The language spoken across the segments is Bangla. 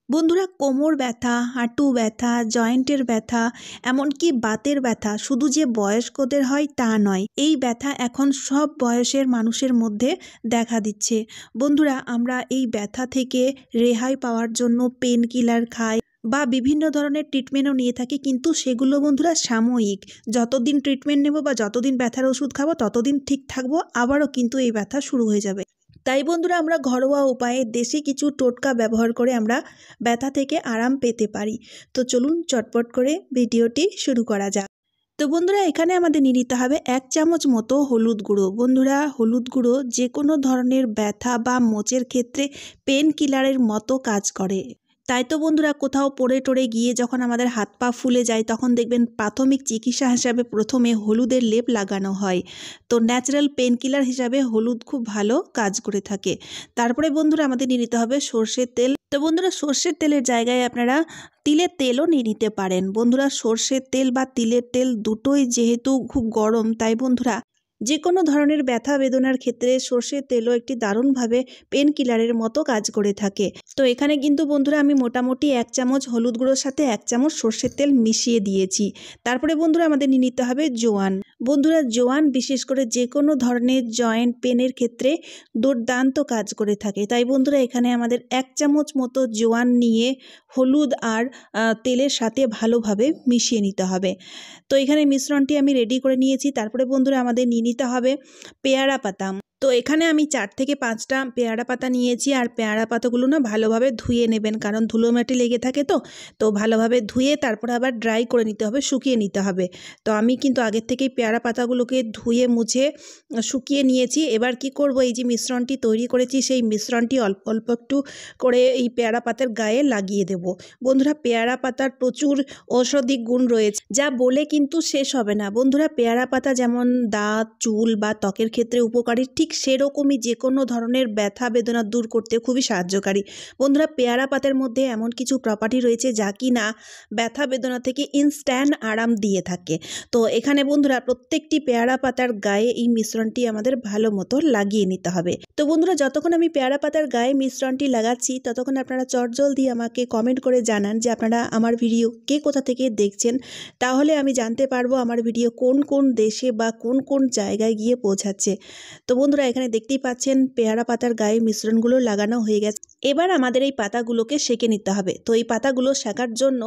বন্ধুরা, কোমর ব্যথা, হাঁটু ব্যথা, জয়েন্টের ব্যথা, এমনকি বাতের ব্যথা শুধু যে বয়স্কদের হয় তা নয়। এই ব্যথা এখন সব বয়সের মানুষের মধ্যে দেখা দিচ্ছে। বন্ধুরা, আমরা এই ব্যথা থেকে রেহাই পাওয়ার জন্য পেন কিলার খাই বা বিভিন্ন ধরনের ট্রিটমেন্টও নিয়ে থাকি, কিন্তু সেগুলো বন্ধুরা সাময়িক। যতদিন ট্রিটমেন্ট নেব বা যতদিন ব্যথার ওষুধ খাবো ততদিন ঠিক থাকবো, আবারও কিন্তু এই ব্যথা শুরু হয়ে যাবে। তাই বন্ধুরা, আমরা ঘরোয়া উপায়ে দেশি কিছু টোটকা ব্যবহার করে আমরা ব্যথা থেকে আরাম পেতে পারি। তো চলুন চটপট করে ভিডিওটি শুরু করা যাক। তো বন্ধুরা, এখানে আমাদের নিয়ে নিতে হবে 1 চামচ মতো হলুদ গুঁড়ো। বন্ধুরা, হলুদ গুঁড়ো যে কোনো ধরনের ব্যথা বা মোচের ক্ষেত্রে পেন কিলারের মতো কাজ করে। তাই তো বন্ধুরা, কোথাও পড়ে টরে গিয়ে যখন আমাদের হাত পা ফুলে যায় তখন দেখবেন প্রাথমিক চিকিৎসা হিসাবে প্রথমে হলুদের লেপ লাগানো হয়। তো ন্যাচারাল পেন কিলার হিসাবে হলুদ খুব ভালো কাজ করে থাকে। তারপরে বন্ধুরা, আমাদের নিয়ে নিতে হবে সর্ষের তেল। তো বন্ধুরা, সর্ষের তেলের জায়গায় আপনারা তিলের তেলও নিয়ে নিতে পারেন। বন্ধুরা, সর্ষের তেল বা তিলের তেল দুটোই যেহেতু খুব গরম, তাই বন্ধুরা যে কোনো ধরনের ব্যথা বেদনার ক্ষেত্রে সর্ষের তেলও একটি দারুণভাবে পেন কিলারের মতো কাজ করে থাকে। তো এখানে কিন্তু বন্ধুরা আমি মোটামুটি 1 চামচ হলুদ গুঁড়োর সাথে 1 চামচ সর্ষের তেল মিশিয়ে দিয়েছি। তারপরে বন্ধুরা, আমাদের নিয়ে নিতে হবে জোয়ান। বন্ধুরা, জোয়ান বিশেষ করে যে কোনো ধরনের জয়েন্ট পেনের ক্ষেত্রে দুর্দান্ত কাজ করে থাকে। তাই বন্ধুরা, এখানে আমাদের 1 চামচ মতো জোয়ান নিয়ে হলুদ আর তেলের সাথে ভালোভাবে মিশিয়ে নিতে হবে। তো এখানে মিশ্রণটি আমি রেডি করে নিয়েছি। তারপরে বন্ধুরা, আমাদের নিয়ে নিতে হবে পেয়ারা পাতা। তো এখানে আমি 4 থেকে 5টা পেয়ারা পাতা নিয়েছি। আর পেয়ারা পাতাগুলো না ভালোভাবে ধুয়ে নেবেন, কারণ ধুলো মাটি লেগে থাকে। তো ভালোভাবে ধুয়ে তারপরে আবার ড্রাই করে নিতে হবে, শুকিয়ে নিতে হবে। তো আমি কিন্তু আগের থেকেই পেয়ারা পাতাগুলোকে ধুয়ে মুছে শুকিয়ে নিয়েছি। এবার কি করব, এই যে মিশ্রণটি তৈরি করেছি সেই মিশ্রণটি অল্প অল্প একটু করে এই পেয়ারা পাতার গায়ে লাগিয়ে দেব। বন্ধুরা, পেয়ারা পাতার প্রচুর ঔষধি গুণ রয়েছে, যা বলে কিন্তু শেষ হবে না। বন্ধুরা, পেয়ারা পাতা যেমন দাঁত, চুল বা ত্বকের ক্ষেত্রে উপকারী, ঠিক সেরকমই যে কোনো ধরনের ব্যথা বেদনা দূর করতে খুবই সাহায্যকারী। বন্ধুরা, পেয়ারা পাতার মধ্যে এমন কিছু প্রপার্টি রয়েছে যা কি না ব্যথা বেদনা থেকে ইনস্ট্যান্ট আরাম দিয়ে থাকে। তো এখানে বন্ধুরা, প্রত্যেকটি পেয়ারা পাতার গায়ে এই মিশ্রণটি আমাদের ভালো মতো লাগিয়ে নিতে হবে। তো বন্ধুরা, যতক্ষণ আমি পেয়ারা পাতার গায়ে মিশ্রণটি লাগাচ্ছি ততক্ষণ আপনারা চটজলদি আমাকে কমেন্ট করে জানান যে আপনারা আমার ভিডিও কে কোথা থেকে দেখছেন। তাহলে আমি জানতে পারবো আমার ভিডিও কোন কোন দেশে বা কোন কোন জায়গায় গিয়ে পৌঁছাচ্ছে। তো বন্ধুরা, এখানে দেখতেই পাচ্ছেন পেয়ারা পাতার গায়ে মিশ্রণগুলো লাগানো হয়ে গেছে। এবার আমাদের এই পাতাগুলোকে সেঁকে নিতে হবে। তো এই পাতাগুলো সেঁকার জন্য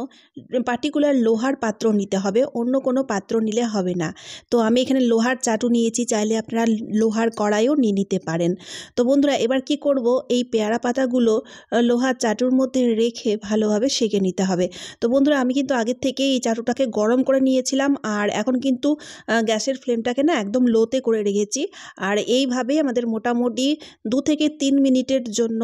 পার্টিকুলার লোহার পাত্র নিতে হবে, অন্য কোনো পাত্র নিলে হবে না। তো আমি এখানে লোহার চাটু নিয়েছি, চাইলে আপনারা লোহার কড়াইও নিয়ে নিতে পারেন। তো বন্ধুরা, এবার কি করব, এই পেয়ারা পাতাগুলো লোহার চাটুর মধ্যে রেখে ভালোভাবে সেঁকে নিতে হবে। তো বন্ধুরা, আমি কিন্তু আগের থেকে এই চাটুটাকে গরম করে নিয়েছিলাম, আর এখন কিন্তু গ্যাসের ফ্লেমটাকে না একদম লোতে করে রেখেছি। আর এইভাবেই আমাদের মোটামুটি 2 থেকে 3 মিনিটের জন্য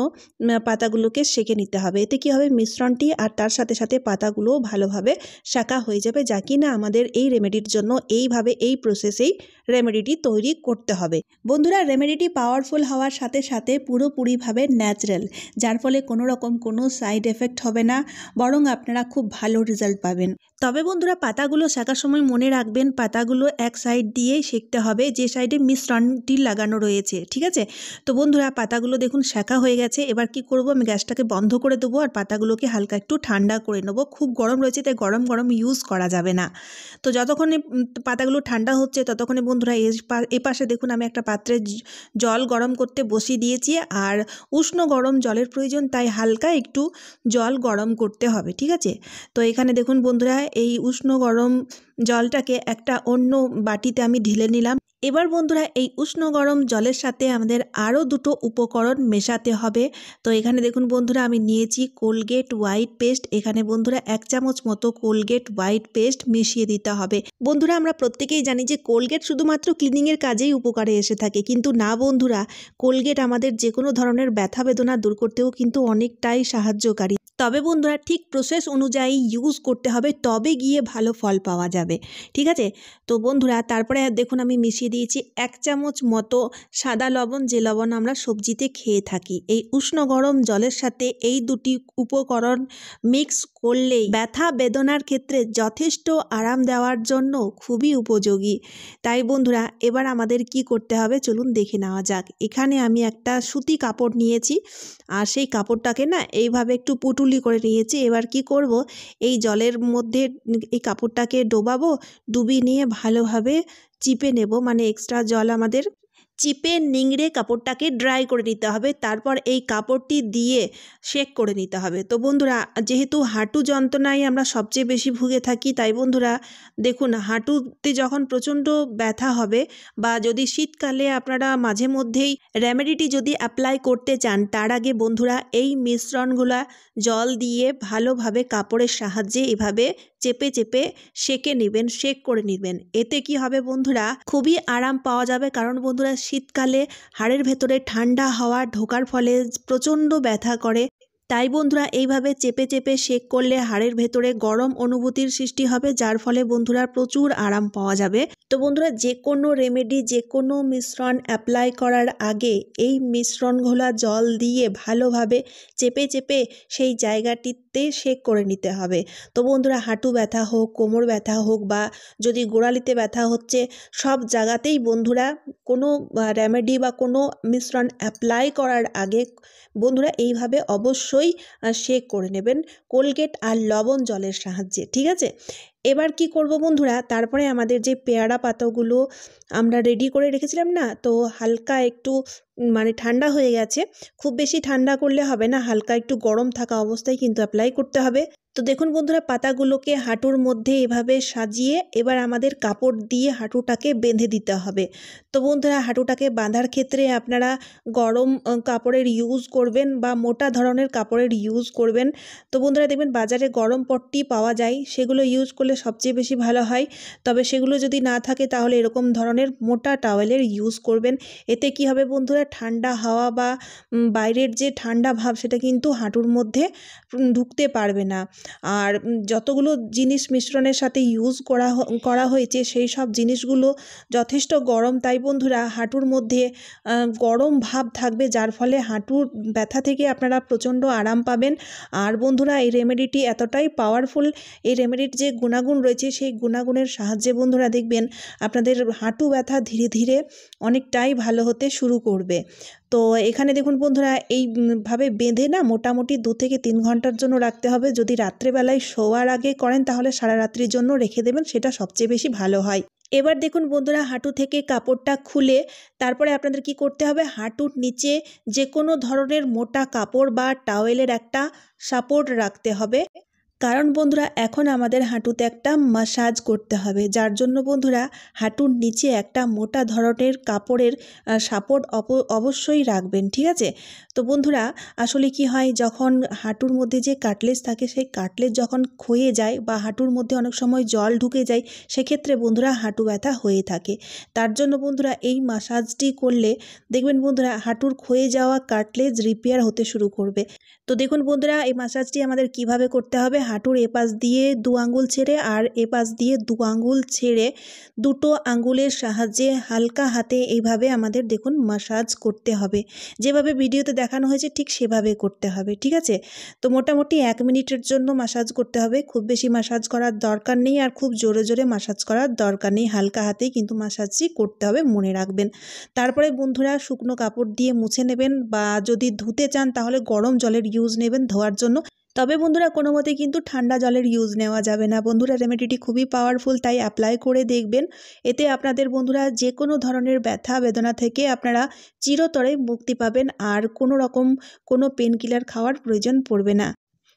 পাতাগুলোকে সেঁকে নিতে হবে। এতে কি হবে, মিশ্রণটি আর তার সাথে সাথে পাতাগুলোও ভালোভাবে সেঁকা হয়ে যাবে, যা কি না আমাদের এই রেমেডির জন্য এইভাবে এই প্রসেসেই রেমেডিটি তৈরি করতে হবে। বন্ধুরা, রেমেডিটি পাওয়ারফুল হওয়ার সাথে সাথে পুরোপুরিভাবে ন্যাচারাল, যার ফলে কোনো রকম কোনো সাইড এফেক্ট হবে না, বরং আপনারা খুব ভালো রেজাল্ট পাবেন। তবে বন্ধুরা, পাতাগুলো সেঁকার সময় মনে রাখবেন পাতাগুলো এক সাইড দিয়েই সেঁকতে হবে, যে সাইডে মিশ্রণটি লাগানো রয়েছে, ঠিক আছে? তো বন্ধুরা, পাতাগুলো দেখুন সেঁকা হয়ে গেছে। এবার কি করব, আমি গ্যাসটাকে বন্ধ করে দেবো আর পাতাগুলোকে হালকা একটু ঠান্ডা করে নেব। খুব গরম রয়েছে তাই গরম গরম ইউজ করা যাবে না। তো যতক্ষণে পাতাগুলো ঠান্ডা হচ্ছে ততক্ষণে বন্ধুরা এ পাশে দেখুন আমি একটা পাত্রে জল গরম করতে বসিয়ে দিয়েছি। আর উষ্ণ গরম জলের প্রয়োজন, তাই হালকা একটু জল গরম করতে হবে, ঠিক আছে? তো এখানে দেখুন বন্ধুরা, এই উষ্ণ গরম জলটাকে একটা অন্য বাটিতে আমি ঢেলে নিলাম। এবার বন্ধুরা, এই উষ্ণ গরম জলের সাথে আমাদের আরও 2টো উপকরণ মেশাতে হবে। তো এখানে দেখুন বন্ধুরা, আমি নিয়েছি কোলগেট হোয়াইট পেস্ট। এখানে বন্ধুরা 1 চামচ মতো কোলগেট হোয়াইট পেস্ট মিশিয়ে দিতে হবে। বন্ধুরা, আমরা প্রত্যেকেই জানি যে কোলগেট শুধুমাত্র ক্লিনিংয়ের কাজেই উপকারে এসে থাকে, কিন্তু না বন্ধুরা, কোলগেট আমাদের যে কোনো ধরনের ব্যথা বেদনা দূর করতেও কিন্তু অনেকটাই সাহায্যকারী। তবে বন্ধুরা, ঠিক প্রসেস অনুযায়ী ইউজ করতে হবে, তবে গিয়ে ভালো ফল পাওয়া যাবে, ঠিক আছে? তো বন্ধুরা, তারপরে দেখুন আমি মিশিয়ে দিয়েছি 1 চামচ মতো সাদা লবণ, যে লবণ আমরা সবজিতে খেয়ে থাকি। এই উষ্ণ গরম জলের সাথে এই দুটি উপকরণ মিক্স করলেই ব্যথা বেদনার ক্ষেত্রে যথেষ্ট আরাম দেওয়ার জন্য খুবই উপযোগী। তাই বন্ধুরা এবার আমাদের কি করতে হবে চলুন দেখে নেওয়া যাক। এখানে আমি একটা সুতি কাপড় নিয়েছি আর সেই কাপড়টাকে না এইভাবে একটু পুটুলি করে নিয়েছি। এবার কি করব, এই জলের মধ্যে এই কাপড়টাকে ডোবাবো, ডুবিয়ে নিয়ে ভালোভাবে চিপে নেব, মানে এক্সট্রা জল আমাদের চিপে নিংড়ে কাপড়টাকে ড্রাই করে নিতে হবে। তারপর এই কাপড়টি দিয়ে শেক করে নিতে হবে। তো বন্ধুরা যেহেতু হাঁটু যন্ত্রণায় আমরা সবচেয়ে বেশি ভুগে থাকি, তাই বন্ধুরা দেখুন হাঁটুতে যখন প্রচণ্ড ব্যথা হবে বা যদি শীতকালে আপনারা মাঝে মধ্যেই রেমেডিটি যদি অ্যাপ্লাই করতে চান, তার আগে বন্ধুরা এই মিশ্রণগুলা জল দিয়ে ভালোভাবে কাপড়ের সাহায্যে এভাবে চেপে চেপে সেকে নেবেন, শেক করে নেবেন। এতে কি হবে বন্ধুরা, খুবই আরাম পাওয়া যাবে। কারণ বন্ধুরা শীতকালে হাড়ের ভেতরে ঠান্ডা হাওয়া ঢোকার ফলে প্রচণ্ড ব্যথা করে। তাই বন্ধুরা এইভাবে চেপে চেপে শেক করলে হাড়ের ভেতরে গরম অনুভূতির সৃষ্টি হবে, যার ফলে বন্ধুরা প্রচুর আরাম পাওয়া যাবে। তো বন্ধুরা যে কোনো রেমেডি, যে কোনো মিশ্রণ অ্যাপ্লাই করার আগে এই মিশ্রণগুলো জল দিয়ে ভালোভাবে চেপে চেপে সেই জায়গাটিতে শেক করে নিতে হবে। তো বন্ধুরা হাঁটু ব্যথা হোক, কোমর ব্যথা হোক বা যদি গোড়ালিতে ব্যথা হচ্ছে, সব জায়গাতেই বন্ধুরা কোনো রেমেডি বা কোনো মিশ্রণ অ্যাপ্লাই করার আগে বন্ধুরা এইভাবে অবশ্যই শেক করে নেবেন কোলগেট আর লবণ জলের সাহায্যে, ঠিক আছে। এবার কি করব বন্ধুরা, তারপরে আমাদের যে পেয়ারা পাতাগুলো আমরা রেডি করে রেখেছিলাম না, তো হালকা একটু মানে ঠান্ডা হয়ে গেছে, খুব বেশি ঠান্ডা করলে হবে না, হালকা একটু গরম থাকা অবস্থায় কিন্তু অ্যাপ্লাই করতে হবে। তো দেখুন বন্ধুরা পাতাগুলোকে হাঁটুর মধ্যে এভাবে সাজিয়ে এবার আমাদের কাপড় দিয়ে হাঁটুটাকে বেঁধে দিতে হবে। তো বন্ধুরা হাঁটুটাকে বাঁধার ক্ষেত্রে আপনারা গরম কাপড়ের ইউজ করবেন বা মোটা ধরনের কাপড়ের ইউজ করবেন। তো বন্ধুরা দেখবেন বাজারে গরম পট্টি পাওয়া যায়, সেগুলো ইউজ করলে সবচেয়ে বেশি ভালো হয়। তবে সেগুলো যদি না থাকে তাহলে এরকম ধরনের মোটা টাওয়েলের ইউজ করবেন। এতে কি হবে বন্ধুরা, ঠান্ডা হাওয়া বা বাইরের যে ঠান্ডা ভাব সেটা কিন্তু হাঁটুর মধ্যে ঢুকতে পারবে না। আর যতগুলো জিনিস মিশ্রণের সাথে ইউজ করা হয়েছে সেই সব জিনিসগুলো যথেষ্ট গরম, তাই বন্ধুরা হাঁটুর মধ্যে গরম ভাব থাকবে, যার ফলে হাঁটুর ব্যথা থেকে আপনারা প্রচণ্ড আরাম পাবেন। আর বন্ধুরা এই রেমেডিটি এতটাই পাওয়ারফুল, এই রেমেডির যে গুণাগুণ রয়েছে সেই গুণাগুণের সাহায্যে বন্ধুরা দেখবেন আপনাদের হাঁটু ব্যথা ধীরে ধীরে অনেকটাই ভালো হতে শুরু করবে। তো এখানে দেখুন বন্ধুরা এইভাবে বেঁধে না মোটামুটি 2 থেকে 3 ঘন্টার জন্য রাখতে হবে। যদি রাত্রেবেলায় শোয়ার আগে করেন তাহলে সারা রাত্রির জন্য রেখে দেবেন, সেটা সবচেয়ে বেশি ভালো হয়। এবার দেখুন বন্ধুরা হাঁটু থেকে কাপড়টা খুলে তারপরে আপনাদের কি করতে হবে, হাঁটুর নিচে যে কোনো ধরনের মোটা কাপড় বা টাওয়েলের একটা সাপোর্ট রাখতে হবে। কারণ বন্ধুরা এখন আমাদের হাঁটুতে একটা মাসাজ করতে হবে, যার জন্য বন্ধুরা হাঁটুর নিচে একটা মোটা ধরনের কাপড়ের সাপোর্ট অবশ্যই রাখবেন, ঠিক আছে। তো বন্ধুরা আসলে কি হয়, যখন হাঁটুর মধ্যে যে কাটলেজ থাকে সেই কাটলেজ যখন ক্ষয়ে যায় বা হাঁটুর মধ্যে অনেক সময় জল ঢুকে যায়, সেক্ষেত্রে বন্ধুরা হাঁটু ব্যথা হয়ে থাকে। তার জন্য বন্ধুরা এই মাসাজটি করলে দেখবেন বন্ধুরা হাঁটুর ক্ষয়ে যাওয়া কাটলেজ রিপেয়ার হতে শুরু করবে। তো দেখুন বন্ধুরা এই মাসাজটি আমাদের কিভাবে করতে হবে, হাঁটুর এপাশ দিয়ে 2 আঙ্গুল ছেড়ে আর এপাশ দিয়ে 2 আঙ্গুল ছেড়ে দুটো আঙ্গুলের সাহায্যে হালকা হাতে এইভাবে আমাদের দেখুন মাসাজ করতে হবে। যেভাবে ভিডিওতে দেখানো হয়েছে ঠিক সেভাবে করতে হবে, ঠিক আছে। তো মোটামুটি 1 মিনিটের জন্য মাসাজ করতে হবে, খুব বেশি মাসাজ করার দরকার নেই আর খুব জোরে জোরে মাসাজ করার দরকার নেই, হালকা হাতেই কিন্তু মাসাজটি করতে হবে, মনে রাখবেন। তারপরে বন্ধুরা শুকনো কাপড় দিয়ে মুছে নেবেন বা যদি ধুতে চান তাহলে গরম জলের ইউজ নেবেন ধোয়ার জন্য। তবে বন্ধুরা কোনো মতেই কিন্তু ঠান্ডা জলের ইউজ নেওয়া যাবে না। বন্ধুরা রেমেডিটি খুবই পাওয়ারফুল, তাই অ্যাপ্লাই করে দেখবেন। এতে আপনাদের বন্ধুরা যে কোনো ধরনের ব্যথা বেদনা থেকে আপনারা চিরতরে মুক্তি পাবেন আর কোনো রকম কোনো পেন কিলার খাওয়ার প্রয়োজন পড়বে না।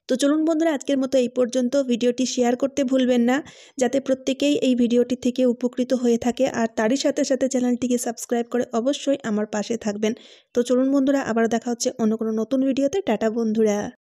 তো চলুন বন্ধুরা আজকের মতো এই পর্যন্ত। ভিডিওটি শেয়ার করতে ভুলবেন না, যাতে প্রত্যেকেই এই ভিডিওটি থেকে উপকৃত হয়ে থাকে। আর তারই সাথে সাথে চ্যানেলটিকে সাবস্ক্রাইব করে অবশ্যই আমার পাশে থাকবেন। তো চলুন বন্ধুরা আবার দেখা হচ্ছে অন্য কোনো নতুন ভিডিওতে। টাটা বন্ধুরা।